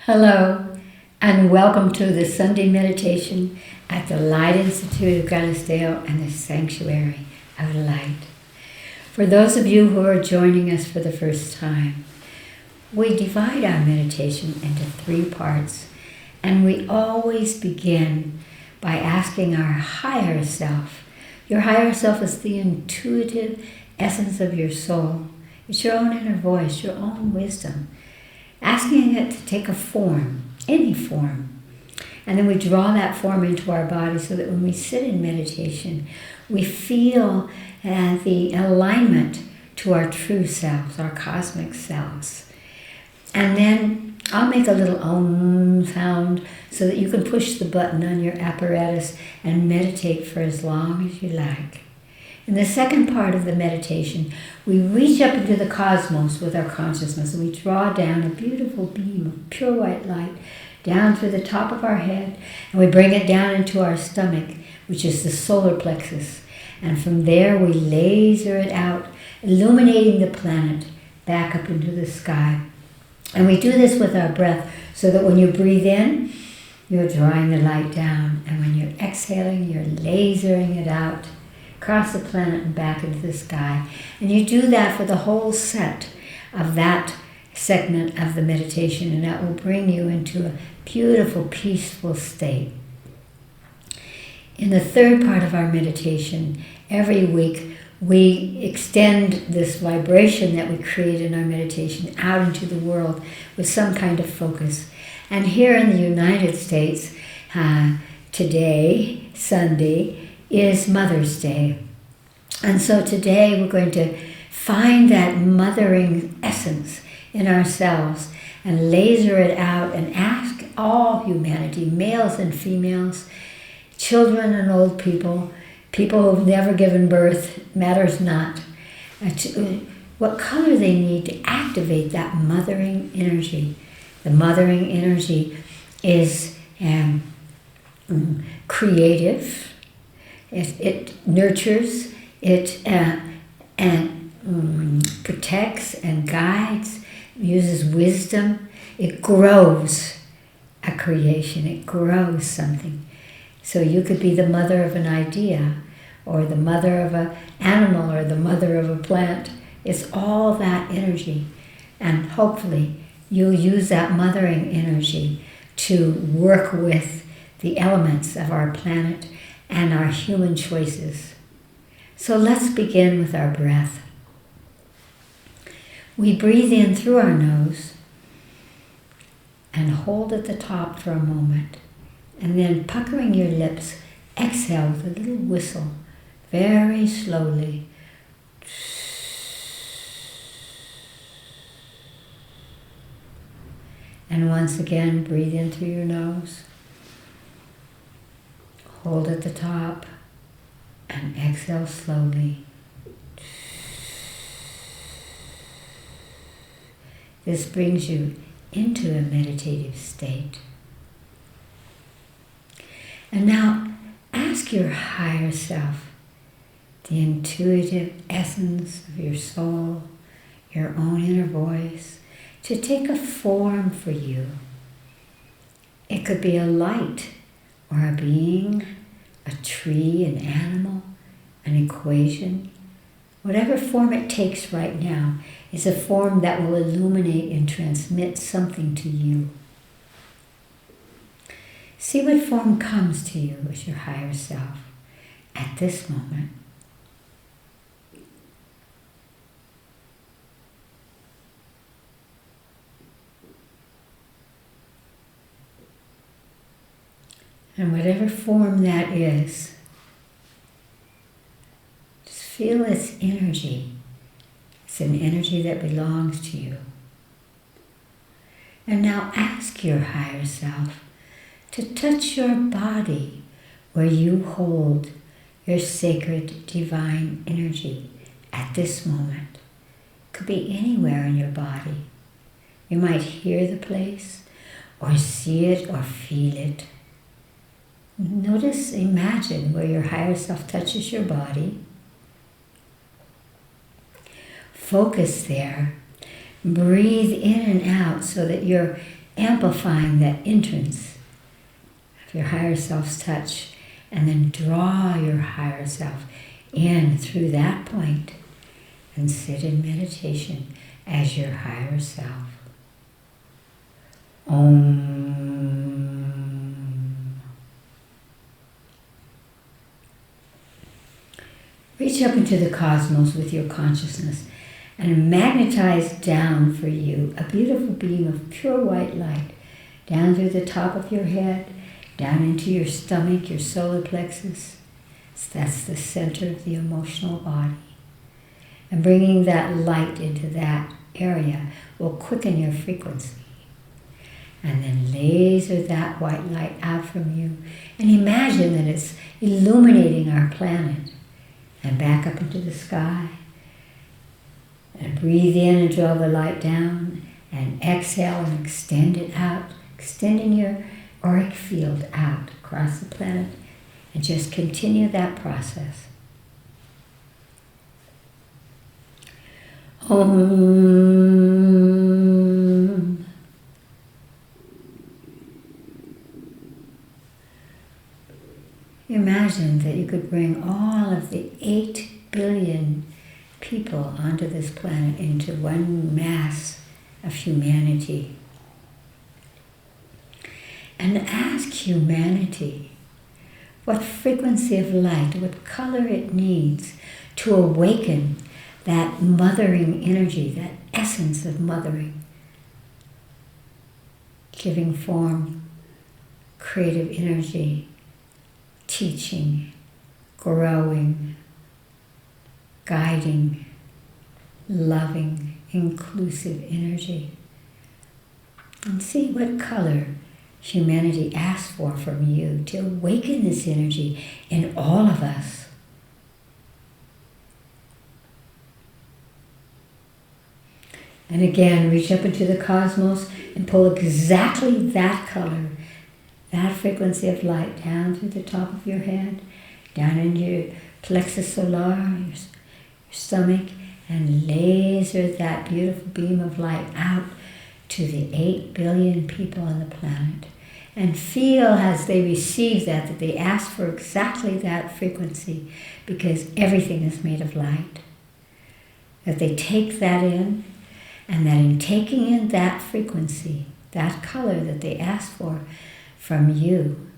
Hello, and welcome to the Sunday meditation at the Light Institute of Galisteo and the Sanctuary of Light. For those of you who are joining us for the first time, we divide our meditation into 3 parts, and we always begin by asking our higher self. Your higher self is the intuitive essence of your soul. It's your own inner voice, your own wisdom. Asking it to take a form, any form. And then we draw that form into our body so that when we sit in meditation, we feel the alignment to our true selves, our cosmic selves. And then I'll make a little om sound so that you can push the button on your apparatus and meditate for as long as you like. In the second part of the meditation, we reach up into the cosmos with our consciousness and we draw down a beautiful beam of pure white light down through the top of our head, and we bring it down into our stomach, which is the solar plexus. And from there we laser it out, illuminating the planet back up into the sky. And we do this with our breath so that when you breathe in, you're drawing the light down, and when you're exhaling, you're lasering it out across the planet and back into the sky. And you do that for the whole set of that segment of the meditation, and that will bring you into a beautiful, peaceful state. In the third part of our meditation, every week we extend this vibration that we create in our meditation out into the world with some kind of focus. And here in the United States, today, Sunday, is Mother's Day. And so today we're going to find that mothering essence in ourselves and laser it out and ask all humanity, males and females, children and old people, people who've never given birth, matters not, what color they need to activate that mothering energy. The mothering energy is creative. It nurtures, it protects and guides, uses wisdom. It grows a creation, it grows something. So you could be the mother of an idea, or the mother of an animal, or the mother of a plant. It's all that energy. And hopefully you'll use that mothering energy to work with the elements of our planet and our human choices. So let's begin with our breath. We breathe in through our nose and hold at the top for a moment, and then puckering your lips, exhale with a little whistle, very slowly. And once again, breathe in through your nose. Hold at the top and exhale slowly. This brings you into a meditative state. And now ask your higher self, the intuitive essence of your soul, your own inner voice, to take a form for you. It could be a light, or a being, a tree, an animal, an equation. Whatever form it takes right now is a form that will illuminate and transmit something to you. See what form comes to you as your higher self at this moment. And whatever form that is, just feel its energy. It's an energy that belongs to you. And now ask your higher self to touch your body where you hold your sacred divine energy at this moment. It could be anywhere in your body. You might hear the place, or see it, or feel it. Notice, imagine where your higher self touches your body. Focus there. Breathe in and out so that you're amplifying that entrance of your higher self's touch, and then draw your higher self in through that point and sit in meditation as your higher self. Om. Reach up into the cosmos with your consciousness and magnetize down for you a beautiful beam of pure white light down through the top of your head, down into your stomach, your solar plexus. So that's the center of the emotional body. And bringing that light into that area will quicken your frequency. And then laser that white light out from you. And imagine that it's illuminating our planet. And back up into the sky. And breathe in and draw the light down. And exhale and extend it out. Extending your auric field out across the planet. And just continue that process. Om. Imagine that you could bring all of the 8 billion people onto this planet into one mass of humanity. And ask humanity what frequency of light, what color it needs to awaken that mothering energy, that essence of mothering, giving form, creative energy, teaching, growing, guiding, loving, inclusive energy. And see what color humanity asks for from you to awaken this energy in all of us. And again, reach up into the cosmos and pull exactly that color, that frequency of light down through the top of your head, down into your plexus solar, your stomach, and laser that beautiful beam of light out to the 8 billion people on the planet. And feel as they receive that they ask for exactly that frequency, because everything is made of light. That they take that in, and that in taking in that frequency, that color that they ask for from you,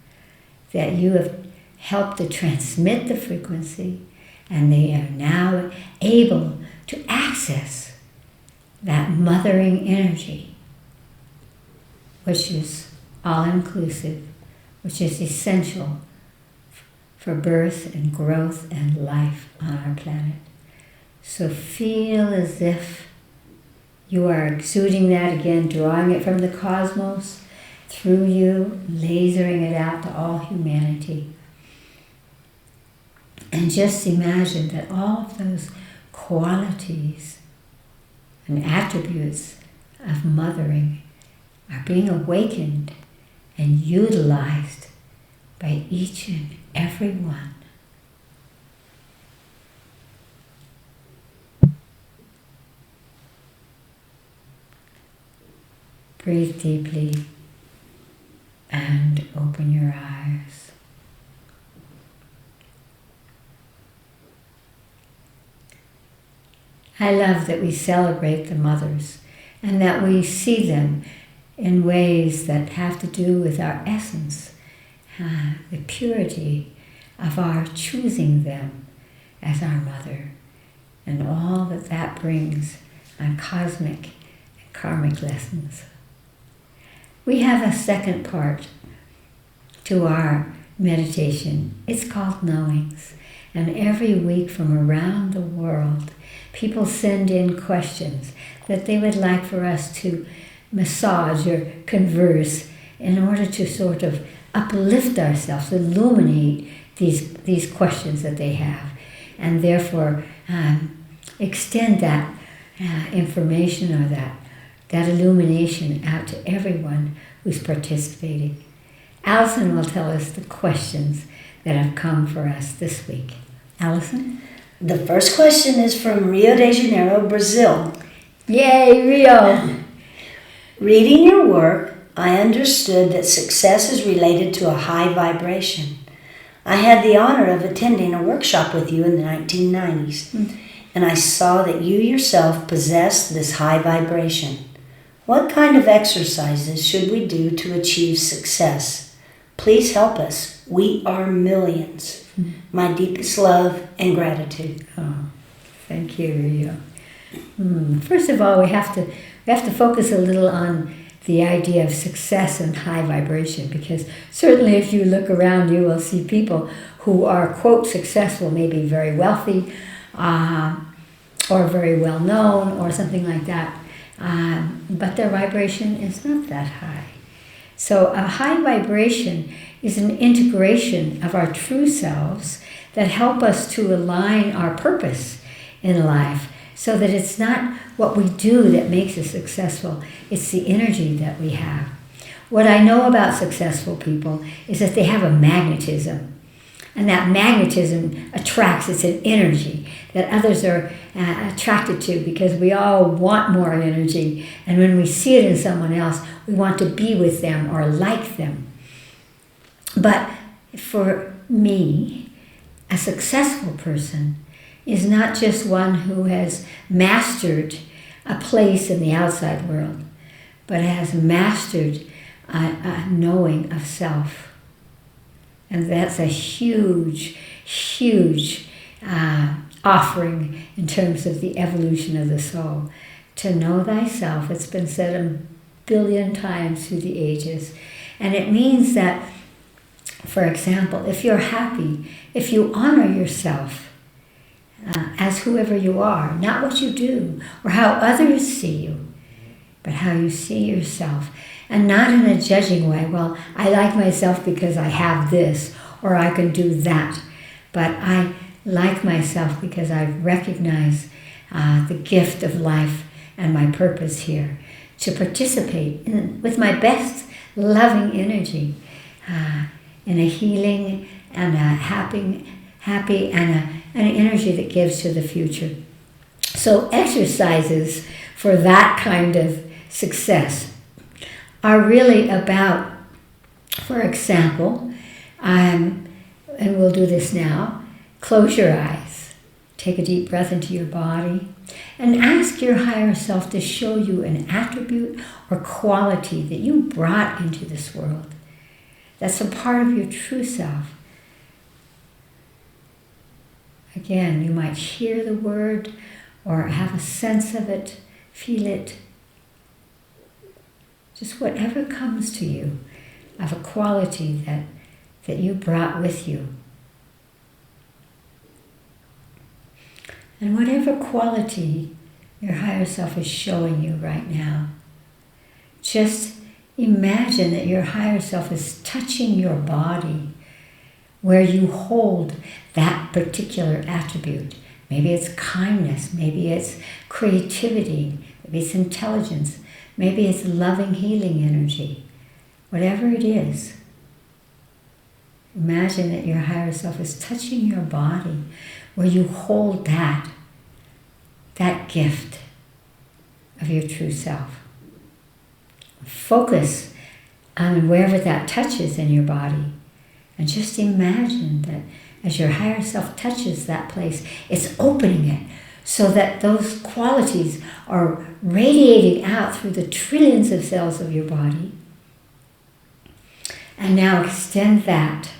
that you have helped to transmit the frequency, and they are now able to access that mothering energy, which is all-inclusive, which is essential for birth and growth and life on our planet. So feel as if you are exuding that again, drawing it from the cosmos through you, lasering it out to all humanity. And just imagine that all of those qualities and attributes of mothering are being awakened and utilized by each and every one. Breathe deeply and open your eyes. I love that we celebrate the mothers and that we see them in ways that have to do with our essence, the purity of our choosing them as our mother, and all that that brings on cosmic and karmic lessons. We have a second part to our meditation. It's called Knowings. And every week from around the world, people send in questions that they would like for us to massage or converse in order to sort of uplift ourselves, illuminate these questions that they have, and therefore extend that information or that illumination out to everyone who's participating. Allison will tell us the questions that have come for us this week. Allison? The first question is from Rio de Janeiro, Brazil. Yay, Rio! Reading your work, I understood that success is related to a high vibration. I had the honor of attending a workshop with you in the 1990s, and I saw that you yourself possessed this high vibration. What kind of exercises should we do to achieve success? Please help us. We are millions. My deepest love and gratitude. Oh, thank you, Rio. First of all, we have to focus a little on the idea of success and high vibration, because certainly if you look around, you will see people who are, quote, successful, maybe very wealthy, or very well known, or something like that, but their vibration is not that high. So a high vibration is an integration of our true selves that help us to align our purpose in life, so that it's not what we do that makes us successful, it's the energy that we have. What I know about successful people is that they have a magnetism, and that magnetism attracts, it's an energy that others are attracted to, because we all want more energy, and when we see it in someone else, we want to be with them or like them. But for me, a successful person is not just one who has mastered a place in the outside world, but has mastered a knowing of self. And that's a huge, huge offering in terms of the evolution of the soul. To know thyself, it's been said a billion times through the ages. And it means that, for example, if you're happy, if you honor yourself, as whoever you are, not what you do or how others see you, but how you see yourself, and not in a judging way. Well, I like myself because I have this, or I can do that, but I like myself because I recognize the gift of life and my purpose here, to participate with my best loving energy in a healing and a happy and an energy that gives to the future. So exercises for that kind of success are really about, for example, and we'll do this now, close your eyes, take a deep breath into your body, and ask your higher self to show you an attribute or quality that you brought into this world that's a part of your true self. Again, you might hear the word or have a sense of it, feel it. Just whatever comes to you of a quality that you brought with you. And whatever quality your higher self is showing you right now, just imagine that your higher self is touching your body where you hold that particular attribute. Maybe it's kindness, maybe it's creativity, maybe it's intelligence, maybe it's loving, healing energy. Whatever it is, imagine that your higher self is touching your body where you hold that gift of your true self. Focus on wherever that touches in your body. And just imagine that as your higher self touches that place, it's opening it so that those qualities are radiating out through the trillions of cells of your body. And now extend that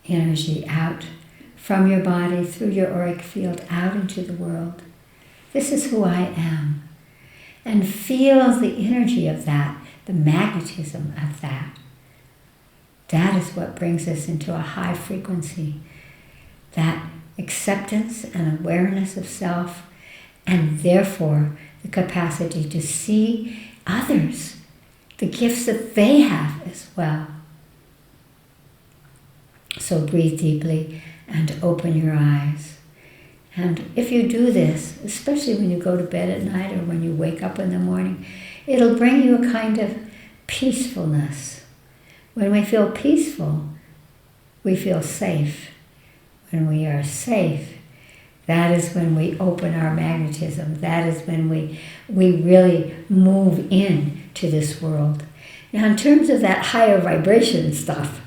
energy out from your body, through your auric field, out into the world. This is who I am. And feel the energy of that, the magnetism of that. That is what brings us into a high frequency. That acceptance and awareness of self, and therefore the capacity to see others, the gifts that they have as well. So breathe deeply and open your eyes. And if you do this, especially when you go to bed at night or when you wake up in the morning, it'll bring you a kind of peacefulness. When we feel peaceful, we feel safe. When we are safe, that is when we open our magnetism. That is when we really move in to this world. Now, in terms of that higher vibration stuff,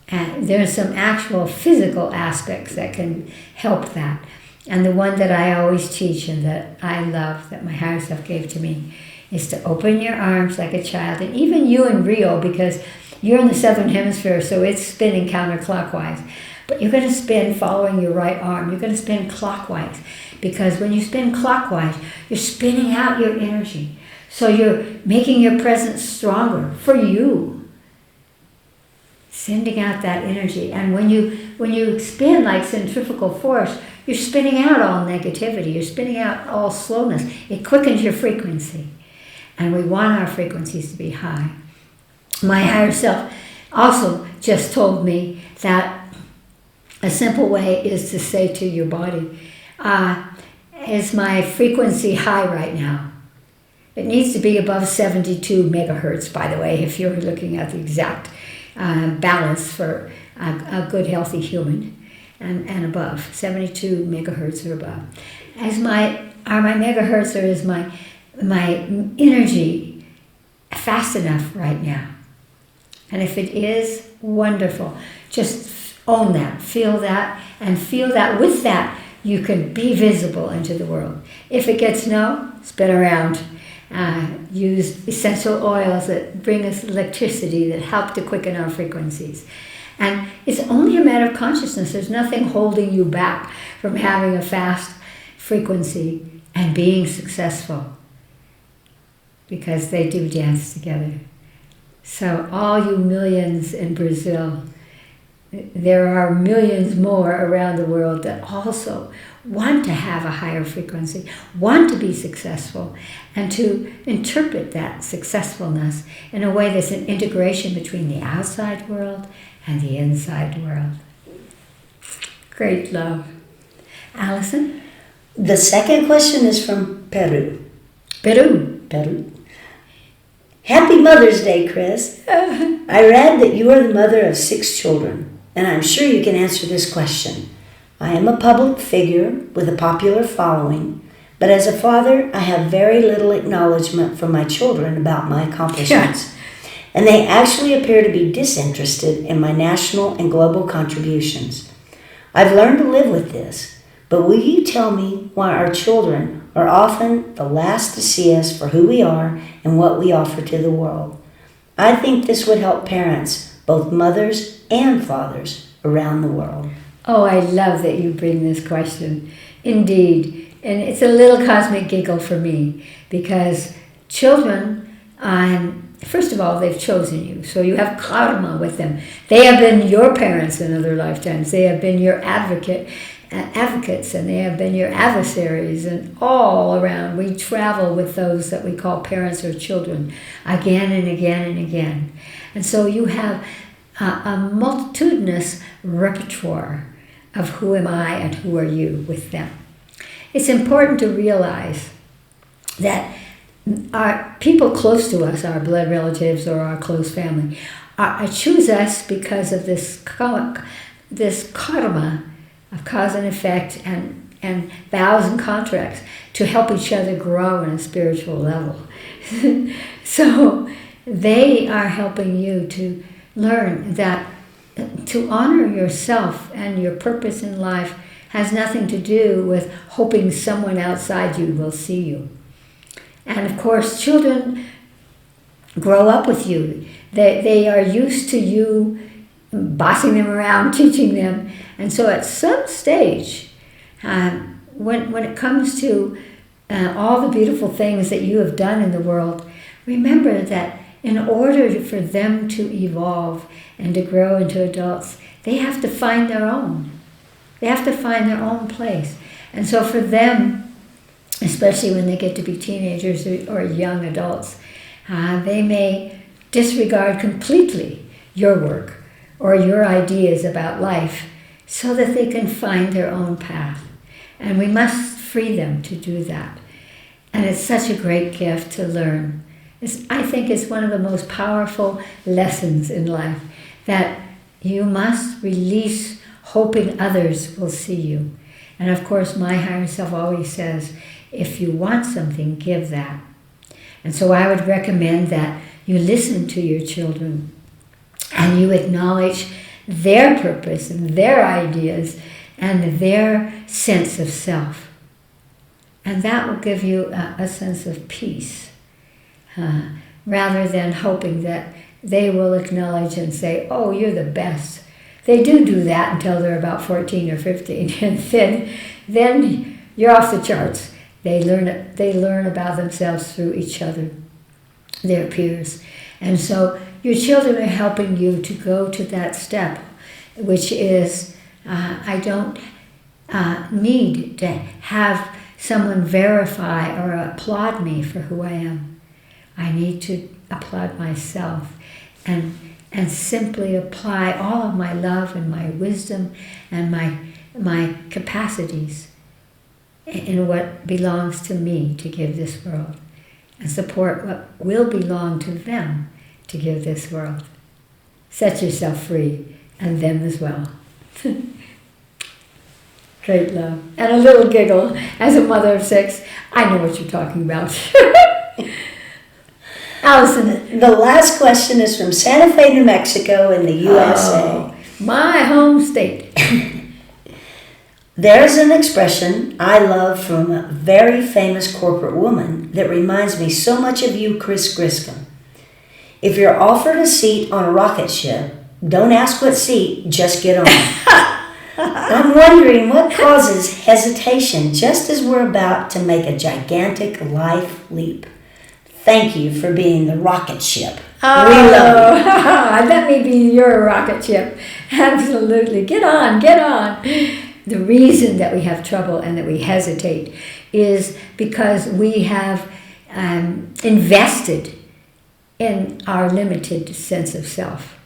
there's some actual physical aspects that can help that. And the one that I always teach and that I love, that my higher self gave to me, is to open your arms like a child. And even you in Rio, because you're in the southern hemisphere, so it's spinning counterclockwise. But you're going to spin following your right arm. You're going to spin clockwise. Because when you spin clockwise, you're spinning out your energy. So you're making your presence stronger for you. Sending out that energy. And when you spin like centrifugal force, you're spinning out all negativity. You're spinning out all slowness. It quickens your frequency. And we want our frequencies to be high. My higher self also just told me that a simple way is to say to your body, is my frequency high right now? It needs to be above 72 megahertz, by the way, if you're looking at the exact balance for a good, healthy human. And above, 72 megahertz or above. Are my megahertz, or is my energy fast enough right now? And if it is, wonderful. Just own that, feel that, and feel that with that you can be visible into the world. If it gets no, spin around. Use essential oils that bring us electricity, that help to quicken our frequencies. And it's only a matter of consciousness. There's nothing holding you back from having a fast frequency and being successful, because they do dance together. So all you millions in Brazil, there are millions more around the world that also want to have a higher frequency, want to be successful, and to interpret that successfulness in a way that's an integration between the outside world and the inside world. Great love. Allison? The second question is from Peru. Peru. Happy Mother's Day, Chris. I read that you are the mother of 6 children, and I'm sure you can answer this question. I am a public figure with a popular following, but as a father, I have very little acknowledgement from my children about my accomplishments. And they actually appear to be disinterested in my national and global contributions. I've learned to live with this, but will you tell me why our children are often the last to see us for who we are and what we offer to the world? I think this would help parents, both mothers and fathers, around the world. Oh, I love that you bring this question. Indeed. And it's a little cosmic giggle for me, because children, first of all, they've chosen you. So you have karma with them. They have been your parents in other lifetimes. They have been your advocates, and they have been your adversaries, and all around. We travel with those that we call parents or children again and again and again. And so you have a multitudinous repertoire of who am I and who are you with them. It's important to realize that our people close to us, our blood relatives or our close family, choose us because of this karma of cause and effect and vows and contracts to help each other grow on a spiritual level. So they are helping you to learn that to honor yourself and your purpose in life has nothing to do with hoping someone outside you will see you. And of course, children grow up with you. They are used to you bossing them around, teaching them. And so at some stage, when it comes to all the beautiful things that you have done in the world, remember that in order for them to evolve and to grow into adults, they have to find their own. They have to find their own place. And so for them, especially when they get to be teenagers or young adults, they may disregard completely your work or your ideas about life so that they can find their own path. And we must free them to do that. And it's such a great gift to learn. I think it's one of the most powerful lessons in life, that you must release hoping others will see you. And of course, my higher self always says, if you want something, give that. And so I would recommend that you listen to your children and you acknowledge their purpose and their ideas and their sense of self. And that will give you a sense of peace, rather than hoping that they will acknowledge and say, oh, you're the best. They do that until they're about 14 or 15, and then you're off the charts. They learn about themselves through each other, their peers. And so your children are helping you to go to that step, which is, I don't need to have someone verify or applaud me for who I am. I need to applaud myself and simply apply all of my love and my wisdom and my capacities in what belongs to me to give this world, and support what will belong to them to give this world. Set yourself free, and them as well. Great love. And a little giggle. As a mother of 6, I know what you're talking about. Allison. The last question is from Santa Fe, New Mexico in the USA. Oh, my home state. There's an expression I love from a very famous corporate woman that reminds me so much of you, Chris Griscom. If you're offered a seat on a rocket ship, don't ask what seat, just get on. I'm wondering what causes hesitation just as we're about to make a gigantic life leap. Thank you for being the rocket ship. Oh, we love you. Let me be your rocket ship. Absolutely. Get on, get on. The reason that we have trouble and that we hesitate is because we have invested in our limited sense of self.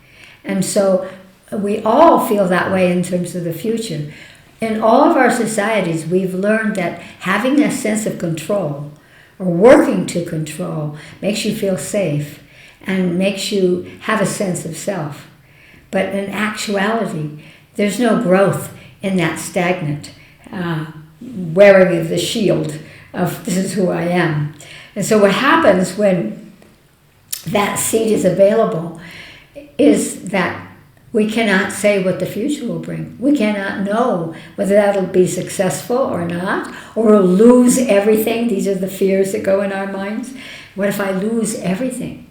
And so we all feel that way in terms of the future. In all of our societies, we've learned that having a sense of control or working to control makes you feel safe and makes you have a sense of self. But in actuality, there's no growth in that stagnant wearing of the shield of this is who I am. And so what happens when that seat is available is that we cannot say what the future will bring. We cannot know whether that'll be successful or not, or we'll lose everything. These are the fears that go in our minds. What if I lose everything?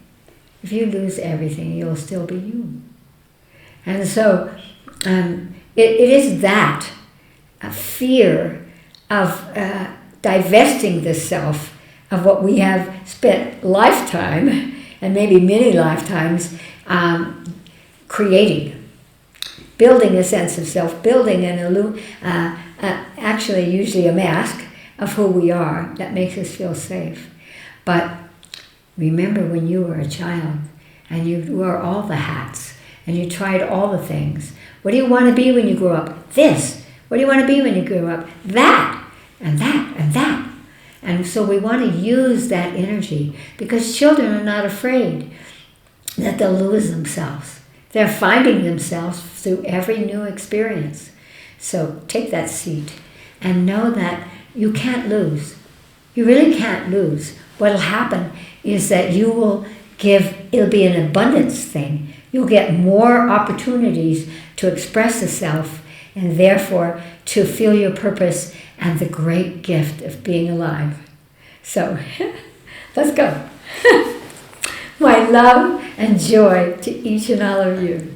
If you lose everything, you'll still be you. And so it is that, a fear of divesting the self of what we have spent lifetime, and maybe many lifetimes, creating, building a sense of self, building actually usually a mask of who we are that makes us feel safe. But remember when you were a child and you wore all the hats and you tried all the things. What do you want to be when you grow up? This. What do you want to be when you grow up? That, and that, and that. And so we want to use that energy because children are not afraid that they'll lose themselves. They're finding themselves through every new experience. So take that seat and know that you can't lose. You really can't lose. What'll happen is that you will it'll be an abundance thing. You'll get more opportunities to express the self and therefore to feel your purpose and the great gift of being alive. So, let's go. My love and joy to each and all of you.